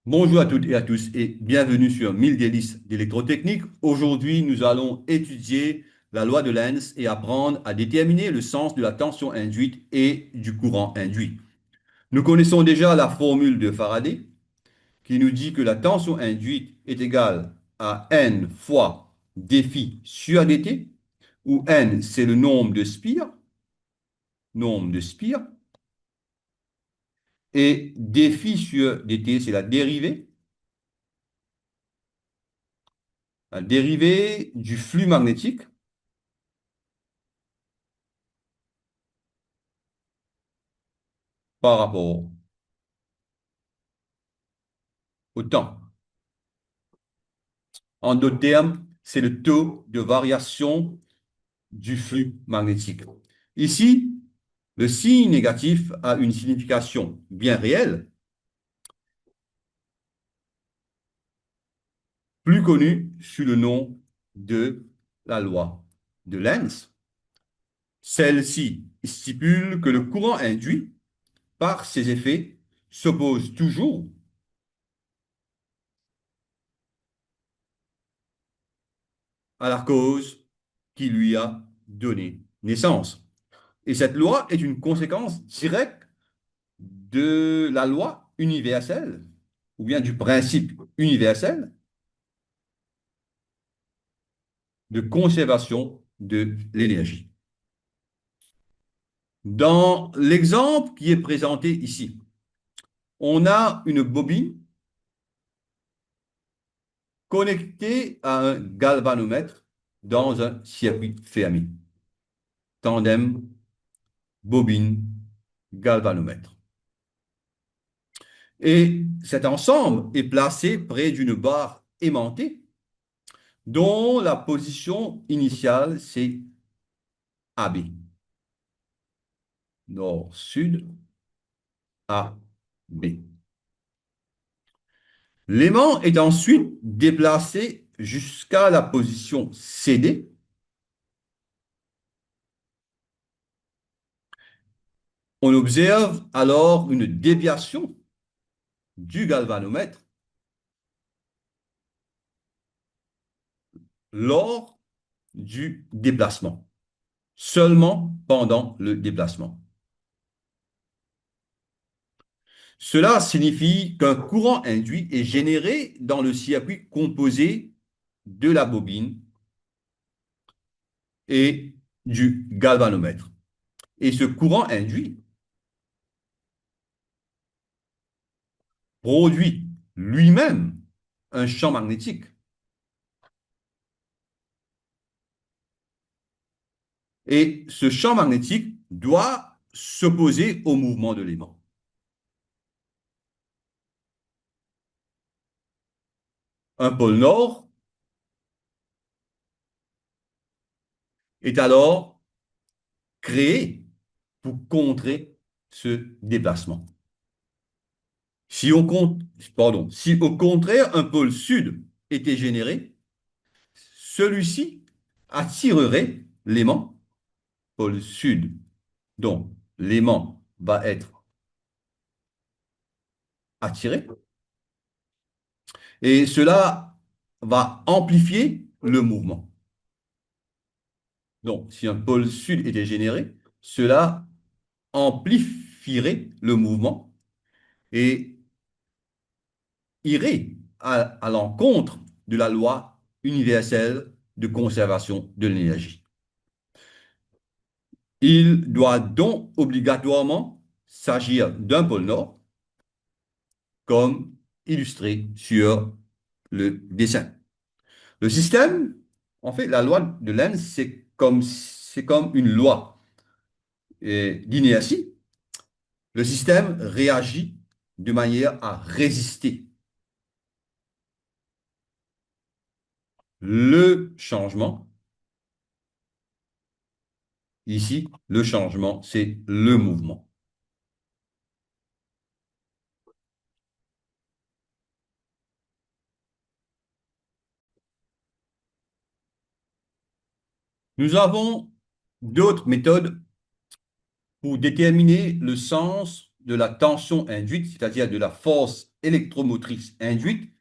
Bonjour à toutes et à tous et bienvenue sur 1000 délices d'électrotechnique. Aujourd'hui, nous allons étudier la loi de Lenz et apprendre à déterminer le sens de la tension induite et du courant induit. Nous connaissons déjà la formule de Faraday qui nous dit que la tension induite est égale à N fois dφ sur dt, où N c'est le nombre de spires, et dφ sur dt c'est la dérivée du flux magnétique par rapport au temps. En d'autres termes, c'est le taux de variation du flux magnétique. Ici, le signe négatif a une signification bien réelle, plus connue sous le nom de la loi de Lenz. Celle-ci stipule que le courant induit par ses effets s'oppose toujours à la cause qui lui a donné naissance. Et cette loi est une conséquence directe de la loi universelle, ou bien du principe universel de conservation de l'énergie. Dans l'exemple qui est présenté ici, on a une bobine connectée à un galvanomètre dans un circuit fermé. Tandem, bobine, galvanomètre. Et cet ensemble est placé près d'une barre aimantée dont la position initiale, c'est AB. Nord-sud, AB. L'aimant est ensuite déplacé jusqu'à la position CD. On observe alors une déviation du galvanomètre lors du déplacement, seulement pendant le déplacement. Cela signifie qu'un courant induit est généré dans le circuit composé de la bobine et du galvanomètre. Et ce courant induit produit lui-même un champ magnétique. Et ce champ magnétique doit s'opposer au mouvement de l'aimant. Un pôle nord est alors créé pour contrer ce déplacement. Si, si au contraire un pôle sud était généré, celui-ci attirerait l'aimant, pôle sud, dont l'aimant va être attiré, et cela va amplifier le mouvement. Donc, si un pôle sud était généré, cela amplifierait le mouvement et irait à l'encontre de la loi universelle de conservation de l'énergie. Il doit donc obligatoirement s'agir d'un pôle nord, comme illustré sur le dessin. Le système, en fait, la loi de Lenz, c'est comme une loi d'inertie. Le système réagit de manière à résister le changement. Ici, le changement, c'est le mouvement. Nous avons d'autres méthodes pour déterminer le sens de la tension induite, c'est-à-dire de la force électromotrice induite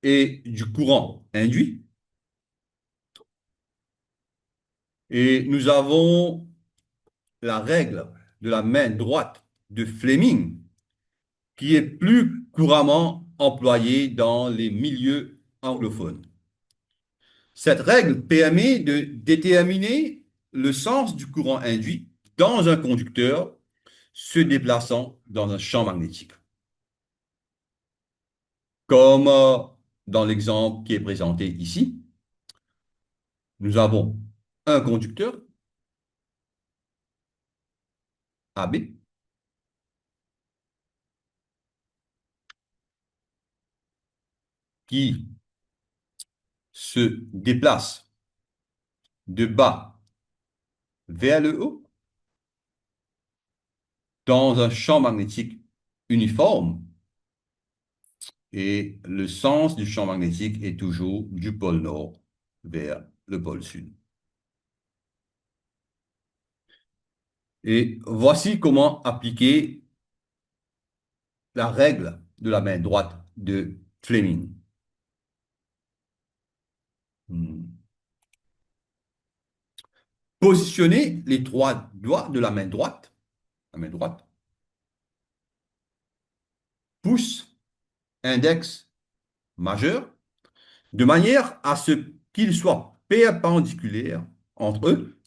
et du courant induit. Et nous avons la règle de la main droite de Fleming, qui est plus couramment employée dans les milieux anglophones. Cette règle permet de déterminer le sens du courant induit dans un conducteur se déplaçant dans un champ magnétique. Comme dans l'exemple qui est présenté ici, nous avons un conducteur, AB, qui se déplace de bas vers le haut dans un champ magnétique uniforme et le sens du champ magnétique est toujours du pôle nord vers le pôle sud. Et voici comment appliquer la règle de la main droite de Fleming. Positionnez les trois doigts de la main droite, pouce, index, majeur, de manière à ce qu'ils soient perpendiculaires entre eux,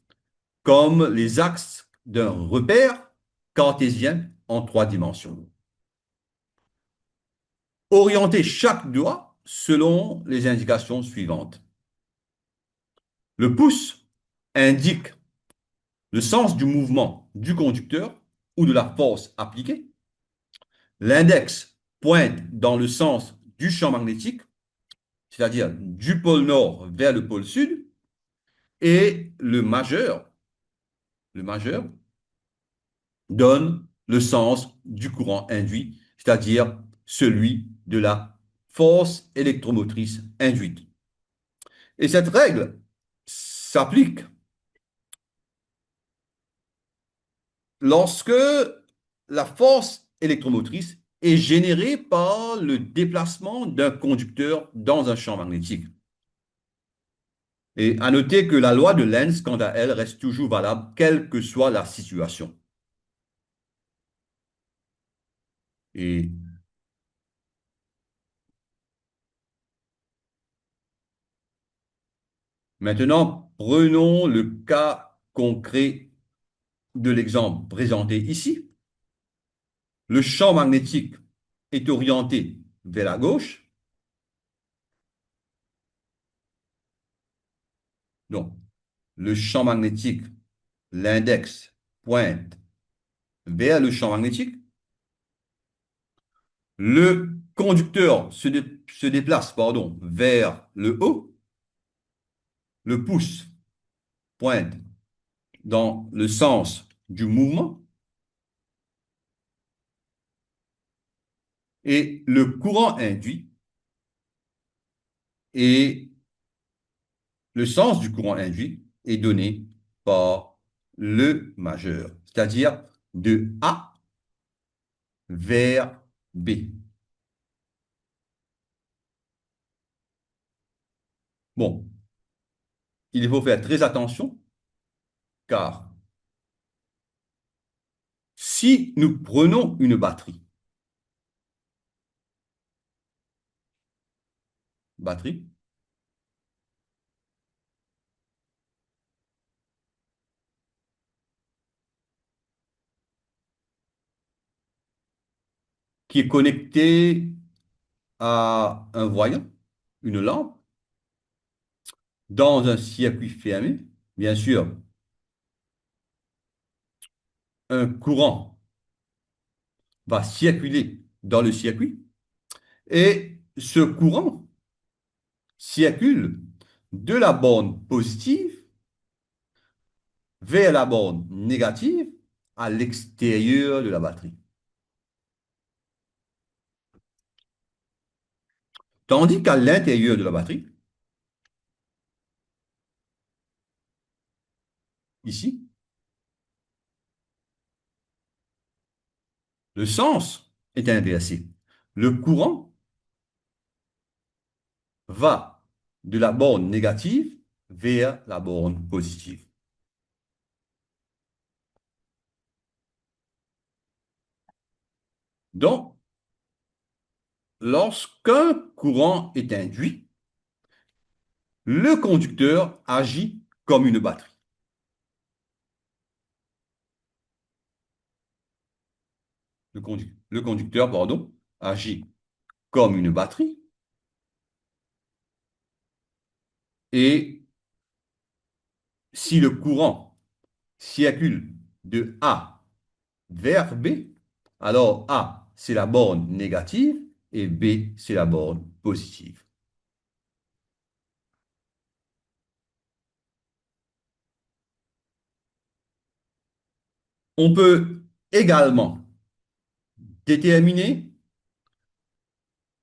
comme les axes d'un repère cartésien en trois dimensions. Orientez chaque doigt selon les indications suivantes. Le pouce indique le sens du mouvement du conducteur ou de la force appliquée. L'index pointe dans le sens du champ magnétique, c'est-à-dire du pôle nord vers le pôle sud, et le majeur donne le sens du courant induit, c'est-à-dire celui de la force électromotrice induite. Et cette règle s'applique lorsque la force électromotrice est générée par le déplacement d'un conducteur dans un champ magnétique. Et à noter que la loi de Lenz, quant à elle, reste toujours valable, quelle que soit la situation. Et maintenant, prenons le cas concret de l'exemple présenté ici. Le champ magnétique est orienté vers la gauche. Donc, le champ magnétique, l'index pointe vers le champ magnétique. Le conducteur se déplace vers le haut. Le pouce pointe dans le sens du mouvement. Et le courant induit et le sens du courant induit est donné par le majeur, c'est-à-dire de A vers B. Bon, il faut faire très attention car si nous prenons une batterie qui est connectée à un voyant, une lampe, dans un circuit fermé, bien sûr, un courant va circuler dans le circuit et ce courant circule de la borne positive vers la borne négative à l'extérieur de la batterie. Tandis qu'à l'intérieur de la batterie, ici, Le sens est inversé. Le courant va de la borne négative vers la borne positive. Donc, lorsqu'un courant est induit, le conducteur agit comme une batterie. Le conducteur, pardon, agit comme une batterie et si le courant circule de A vers B, alors A, c'est la borne négative et B, c'est la borne positive. On peut également déterminer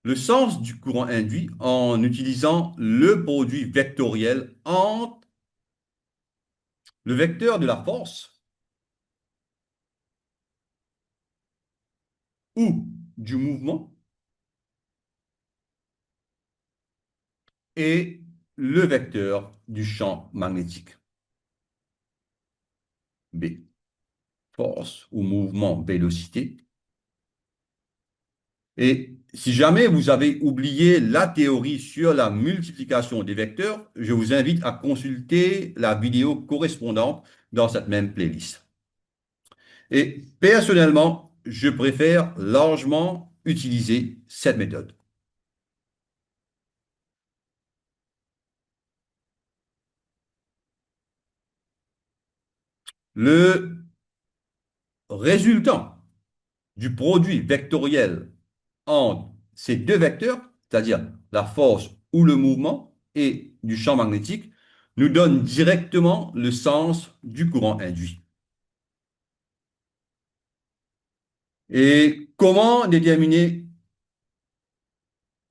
le sens du courant induit en utilisant le produit vectoriel entre le vecteur de la force ou du mouvement et le vecteur du champ magnétique. B, force ou mouvement, vélocité. Et si jamais vous avez oublié la théorie sur la multiplication des vecteurs, je vous invite à consulter la vidéo correspondante dans cette même playlist. Et personnellement, je préfère largement utiliser cette méthode. Le résultant du produit vectoriel entre ces deux vecteurs, c'est-à-dire la force ou le mouvement et du champ magnétique, nous donne directement le sens du courant induit. Et comment déterminer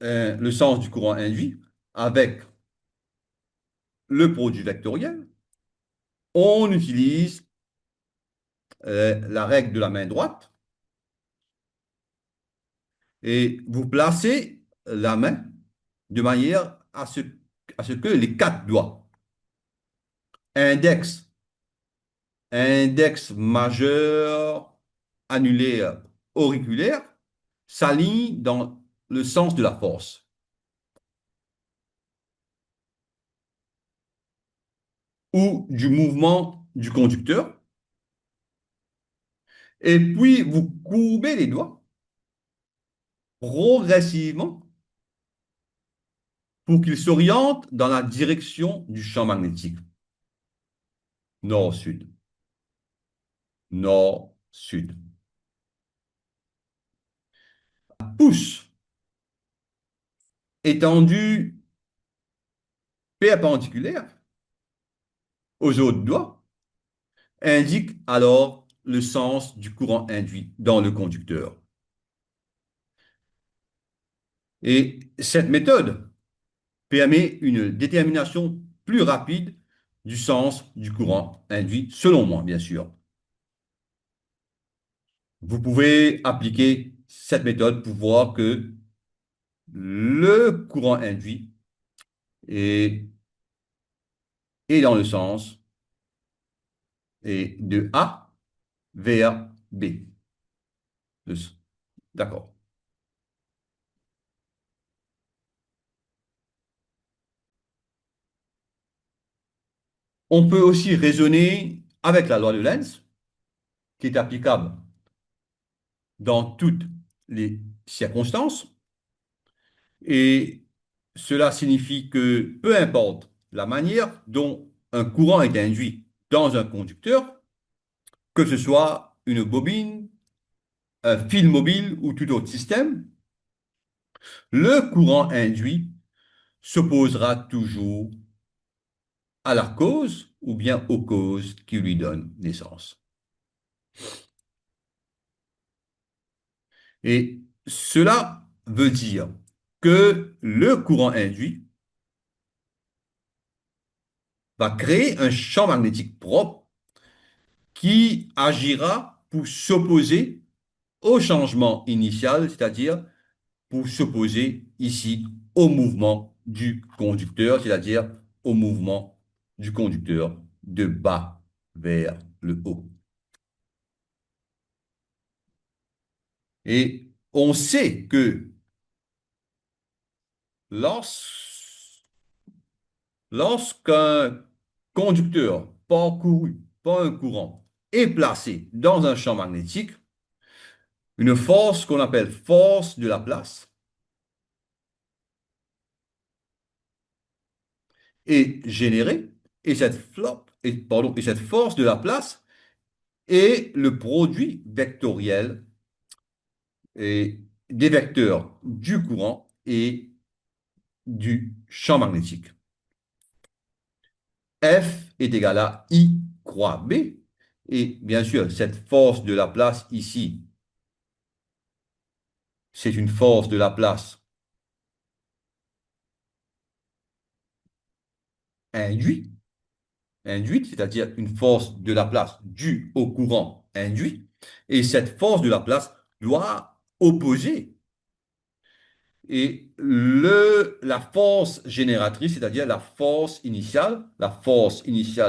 le sens du courant induit avec le produit vectoriel? On utilise la règle de la main droite et vous placez la main de manière à ce que les quatre doigts, index, index majeur, annulaire, auriculaire, s'alignent dans le sens de la force ou du mouvement du conducteur. Et puis, vous courbez les doigts progressivement pour qu'ils s'orientent dans la direction du champ magnétique. Nord-sud, nord-sud. Pouce étendu perpendiculaire aux autres doigts indique alors le sens du courant induit dans le conducteur. Et cette méthode permet une détermination plus rapide du sens du courant induit, selon moi, bien sûr. Vous pouvez appliquer cette méthode pour voir que le courant induit est, est dans le sens et de A vers B. D'accord. On peut aussi raisonner avec la loi de Lenz, qui est applicable dans toutes les circonstances. Et cela signifie que peu importe la manière dont un courant est induit dans un conducteur, que ce soit une bobine, un fil mobile ou tout autre système, le courant induit s'opposera toujours à la cause ou bien aux causes qui lui donnent naissance. Et cela veut dire que le courant induit va créer un champ magnétique propre qui agira pour s'opposer au changement initial, c'est-à-dire pour s'opposer ici au mouvement du conducteur, c'est-à-dire au mouvement du conducteur de bas vers le haut. Et on sait que lorsqu'un conducteur parcouru par un courant est placé dans un champ magnétique, une force qu'on appelle force de la place est générée et et cette force de la place est le produit vectoriel et des vecteurs du courant et du champ magnétique. F est égal à I croix B. Et bien sûr, cette force de la place ici, c'est une force de la place induite, c'est-à-dire une force de la place due au courant induit. Et cette force de la place doit opposer la force génératrice, c'est-à-dire la force initiale,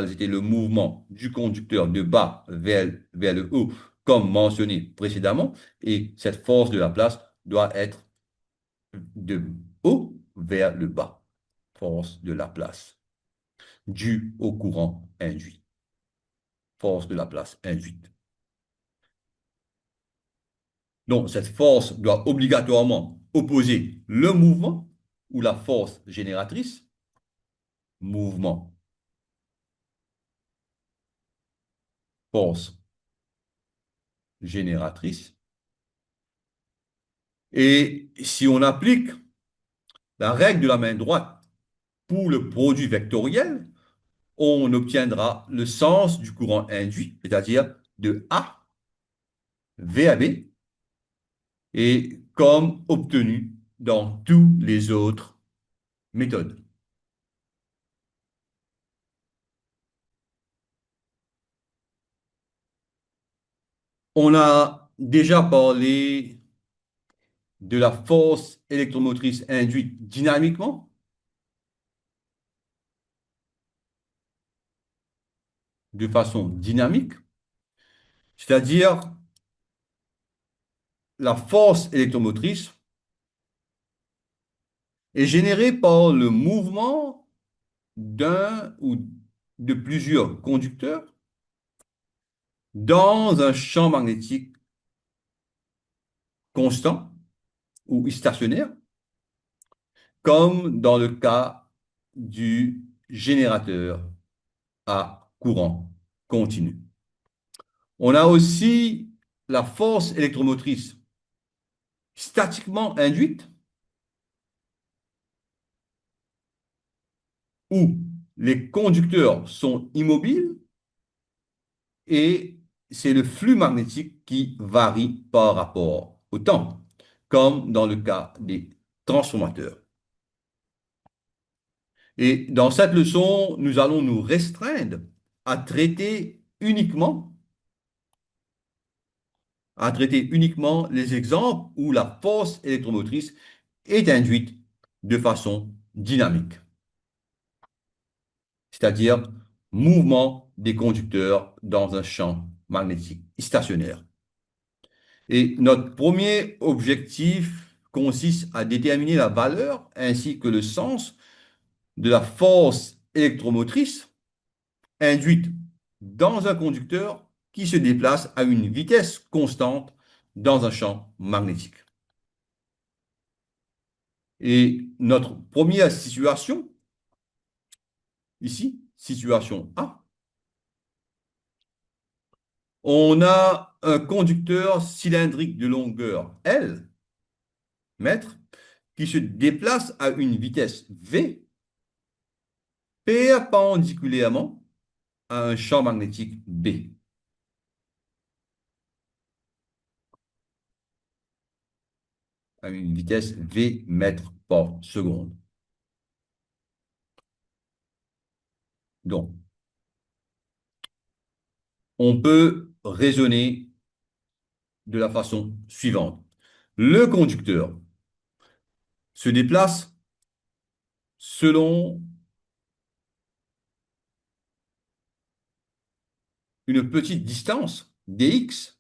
c'était le mouvement du conducteur de bas vers le haut, comme mentionné précédemment, et cette force de la place doit être de haut vers le bas, force de la place, due au courant induit, force de la place induite. Donc, cette force doit obligatoirement opposer le mouvement ou la force génératrice, mouvement, force génératrice. Et si on applique la règle de la main droite pour le produit vectoriel, on obtiendra le sens du courant induit, c'est-à-dire de A, V à B, et comme obtenu dans toutes les autres méthodes. On a déjà parlé de la force électromotrice induite dynamiquement, de façon dynamique, c'est-à-dire la force électromotrice est générée par le mouvement d'un ou de plusieurs conducteurs dans un champ magnétique constant ou stationnaire, comme dans le cas du générateur à courant continu. On a aussi la force électromotrice statiquement induite, où les conducteurs sont immobiles et c'est le flux magnétique qui varie par rapport au temps, comme dans le cas des transformateurs. Et dans cette leçon, nous allons nous restreindre à traiter uniquement, à traiter uniquement les exemples où la force électromotrice est induite de façon dynamique, c'est-à-dire mouvement des conducteurs dans un champ magnétique stationnaire. Et notre premier objectif consiste à déterminer la valeur ainsi que le sens de la force électromotrice induite dans un conducteur qui se déplace à une vitesse constante dans un champ magnétique. Et notre première situation, ici, situation A, on a un conducteur cylindrique de longueur L, mètre, qui se déplace à une vitesse V perpendiculairement à un champ magnétique B, à une vitesse V mètres par seconde. Donc, on peut raisonner de la façon suivante. Le conducteur se déplace selon une petite distance, dx,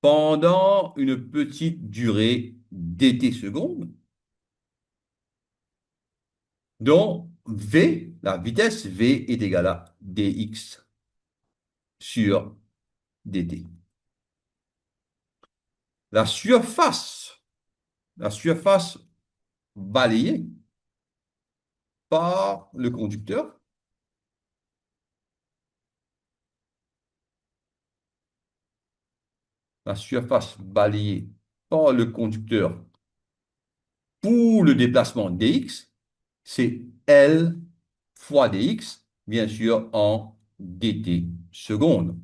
pendant une petite durée dt secondes, dont v, la vitesse v est égale à dx sur dt. La surface, la surface balayée par le conducteur, la surface balayée par le conducteur pour le déplacement dx, c'est L fois dx, bien sûr, en dt secondes.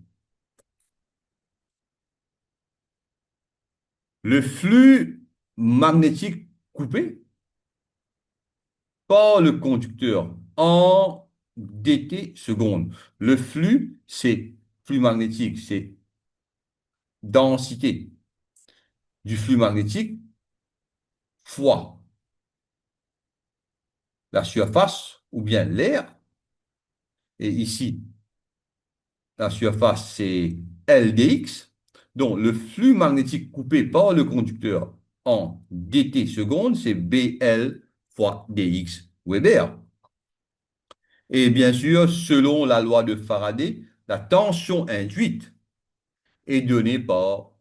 Le flux magnétique coupé par le conducteur en dt secondes. Le flux, c'est flux magnétique, c'est densité du flux magnétique fois la surface ou bien l'air. Et ici, la surface, c'est Ldx. Donc, le flux magnétique coupé par le conducteur en dt secondes, c'est Bl fois dx Weber. Et bien sûr, selon la loi de Faraday, la tension induite est donnée par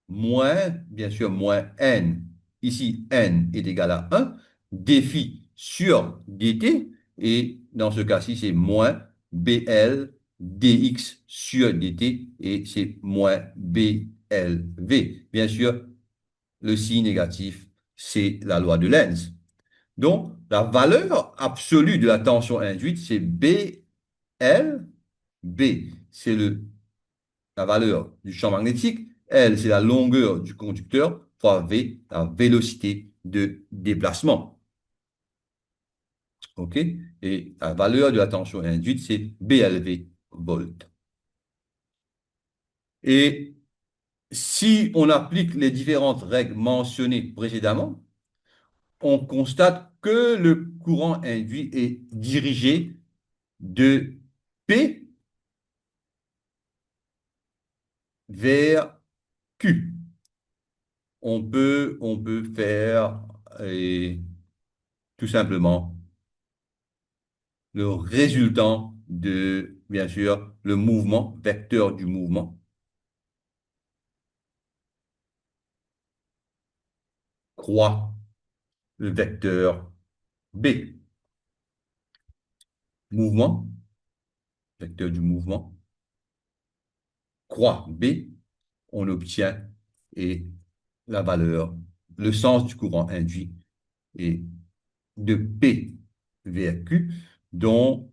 moins, bien sûr, moins n. Ici, n est égal à 1, défi sur dt, et dans ce cas-ci, c'est moins bl dx sur dt, et c'est moins blv. Bien sûr, le signe négatif, c'est la loi de Lenz. Donc, la valeur absolue de la tension induite, c'est BL. B, c'est la valeur du champ magnétique. L, c'est la longueur du conducteur, fois V, la vélocité de déplacement. OK? Et la valeur de la tension induite, c'est BLV volt. Et si on applique les différentes règles mentionnées précédemment, on constate que le courant induit est dirigé de P vers Q. On peut faire tout simplement le résultant de, bien sûr, le mouvement, vecteur du mouvement, croix le vecteur B. Mouvement, vecteur du mouvement, croix B, on obtient et la valeur, le sens du courant induit est de P vers Q, dont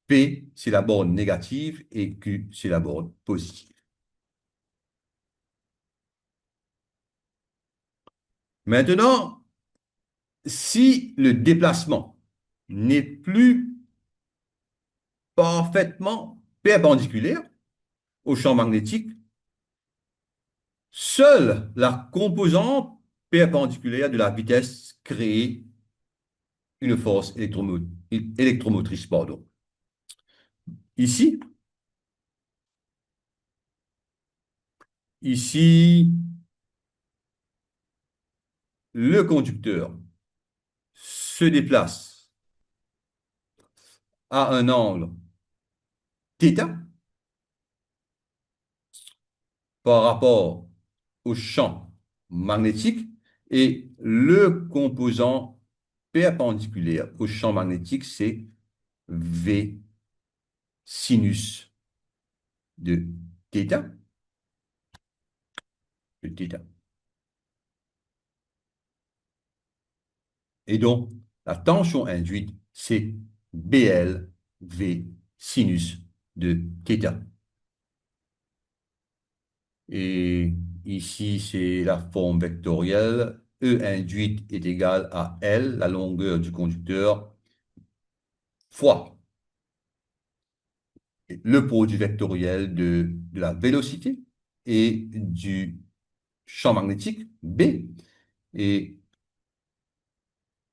P, c'est la borne négative et Q, c'est la borne positive. Maintenant, si le déplacement n'est plus parfaitement perpendiculaire au champ magnétique, seule la composante perpendiculaire de la vitesse crée une force électromotrice. Pardon. Ici, ici, le conducteur se déplace à un angle θ par rapport au champ magnétique et le composant perpendiculaire au champ magnétique, c'est V sinus de θ, de θ. Et donc, la tension induite, c'est BL V sinus de θ. Et ici, c'est la forme vectorielle. E induite est égal à L, la longueur du conducteur, fois le produit vectoriel de la vélocité et du champ magnétique B. Et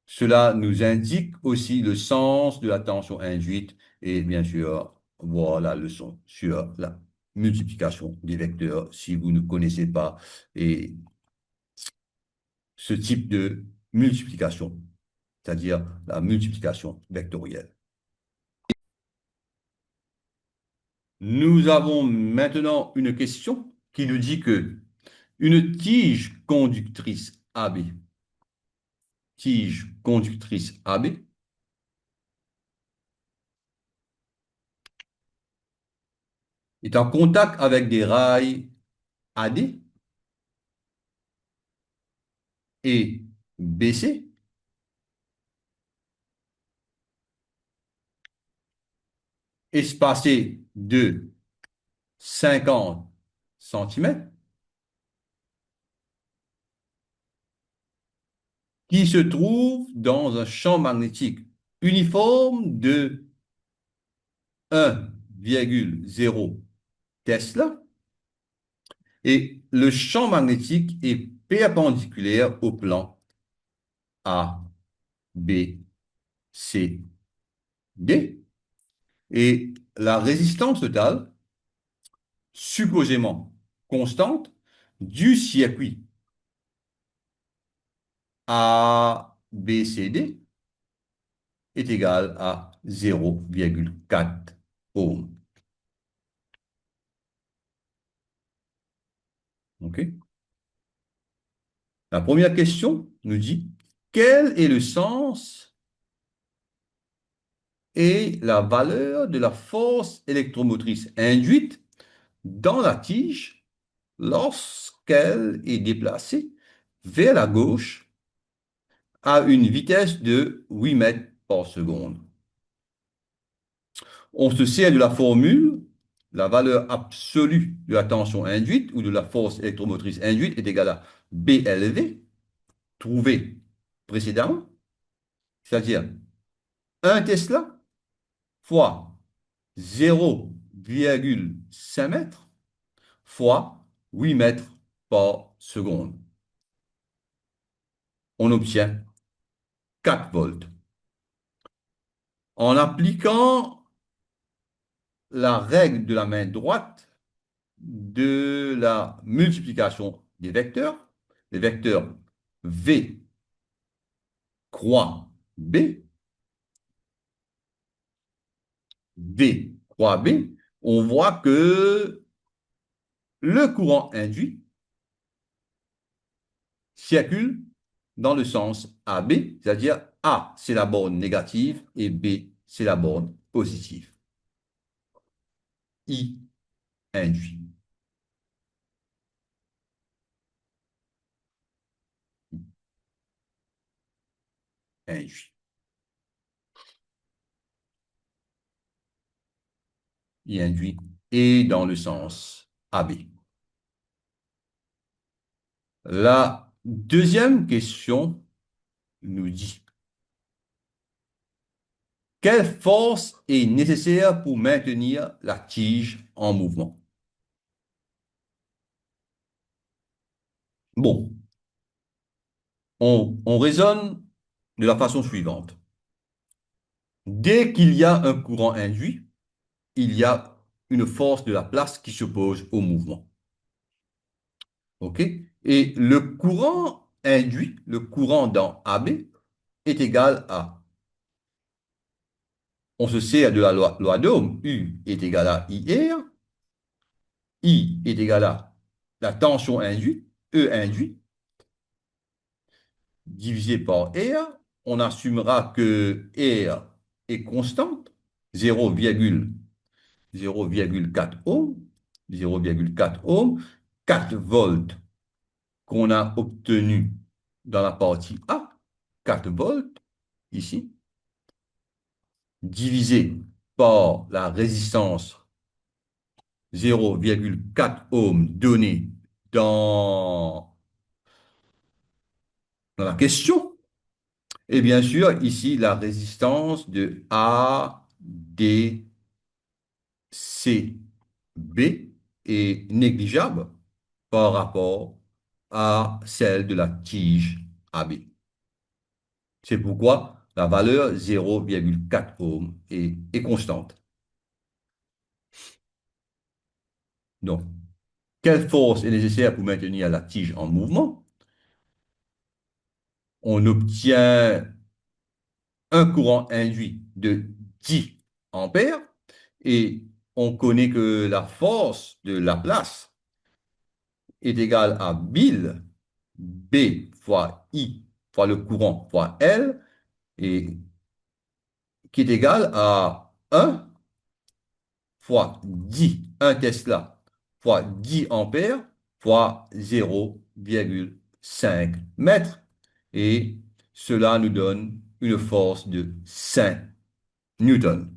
cela nous indique aussi le sens de la tension induite et bien sûr, voilà la leçon sur la multiplication des vecteurs si vous ne connaissez pas et ce type de multiplication, c'est-à-dire la multiplication vectorielle. Nous avons maintenant une question qui nous dit que une tige conductrice AB est en contact avec des rails AD et BC espacés de 50 centimètres qui se trouvent dans un champ magnétique uniforme de 1,0 Tesla et le champ magnétique est perpendiculaire au plan A, B, C, D. Et la résistance totale, supposément constante, du circuit ABCD est égale à 0,4 ohms. OK? La première question nous dit, quel est le sens et la valeur de la force électromotrice induite dans la tige lorsqu'elle est déplacée vers la gauche à une vitesse de 8 mètres par seconde? On se sert de la formule, la valeur absolue de la tension induite ou de la force électromotrice induite est égale à BLV, trouvé précédemment, c'est-à-dire 1 Tesla fois 0,5 mètres fois 8 mètres par seconde. On obtient 4 volts. En appliquant la règle de la main droite de la multiplication des vecteurs, les vecteurs V croix B, V croix B, on voit que le courant induit circule dans le sens AB, c'est-à-dire A, c'est la borne négative et B, c'est la borne positive. I induit. Induit. I induit et dans le sens AB. La deuxième question nous dit, quelle force est nécessaire pour maintenir la tige en mouvement? Bon, on raisonne de la façon suivante. Dès qu'il y a un courant induit, il y a une force de la place qui s'oppose au mouvement. OK? Et le courant induit, le courant dans AB, est égal à, on se sert de la loi d'Ohm, U est égal à IR, I est égal à la tension induite, E induit, divisé par R. On assumera que R est constante, 0,4 ohms, 0,4 ohms, 4 volts qu'on a obtenu dans la partie A, 4 volts ici, divisé par la résistance 0,4 ohms donnée dans la question. Et bien sûr, ici, la résistance de AD CB est négligeable par rapport à celle de la tige AB. C'est pourquoi la valeur 0,4 ohm est constante. Donc, quelle force est nécessaire pour maintenir la tige en mouvement? On obtient un courant induit de 10 ampères et on connaît que la force de Laplace est égale à Bill, B fois I fois le courant fois L, et qui est égal à 1 fois 10, 1 Tesla, fois 10 ampères, fois 0,5 mètres. Et cela nous donne une force de 5 newtons.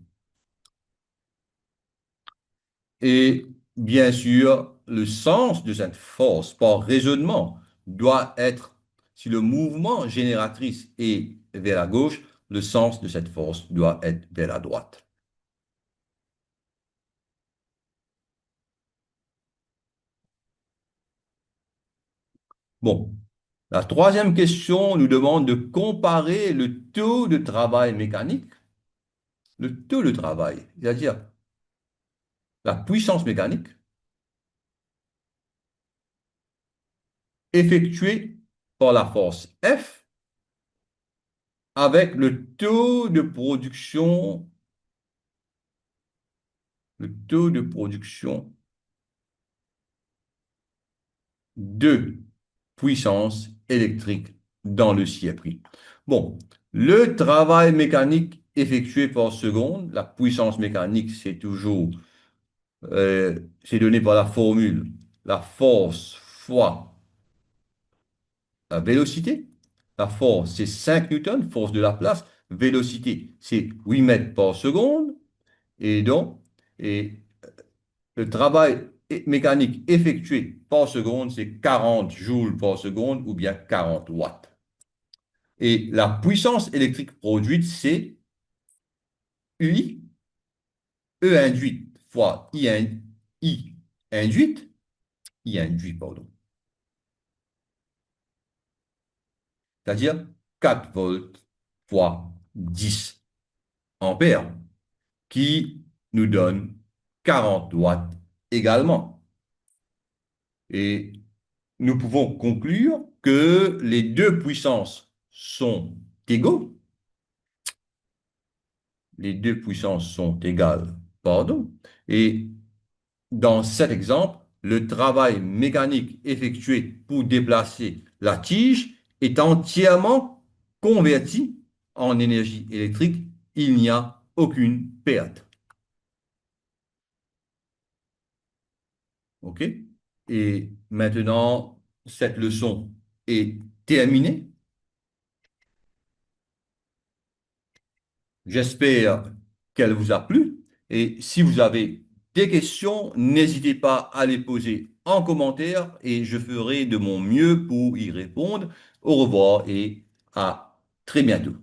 Et bien sûr, le sens de cette force par raisonnement doit être, si le mouvement génératrice est vers la gauche, le sens de cette force doit être vers la droite. Bon, la troisième question nous demande de comparer le taux de travail mécanique, le taux de travail, c'est-à-dire la puissance mécanique effectuée par la force F avec le taux de production de puissance électrique dans le circuit. Bon, le travail mécanique effectué par seconde, la puissance mécanique, c'est donné par la formule, la force fois la vélocité. La force, c'est 5 newtons, force de la place. Vélocité, c'est 8 mètres par seconde. Et donc, et le travail mécanique effectué par seconde, c'est 40 joules par seconde ou bien 40 watts. Et la puissance électrique produite, c'est UI, E induite fois I induite, I induit, pardon, c'est-à-dire 4 volts fois 10 ampères, qui nous donne 40 watts également. Et nous pouvons conclure que les deux puissances sont égaux. Les deux puissances sont égales, pardon. Et dans cet exemple, le travail mécanique effectué pour déplacer la tige est entièrement converti en énergie électrique. Il n'y a aucune perte. OK? Et maintenant, cette leçon est terminée. J'espère qu'elle vous a plu. Et si vous avez des questions, n'hésitez pas à les poser en commentaire et je ferai de mon mieux pour y répondre. Au revoir et à très bientôt.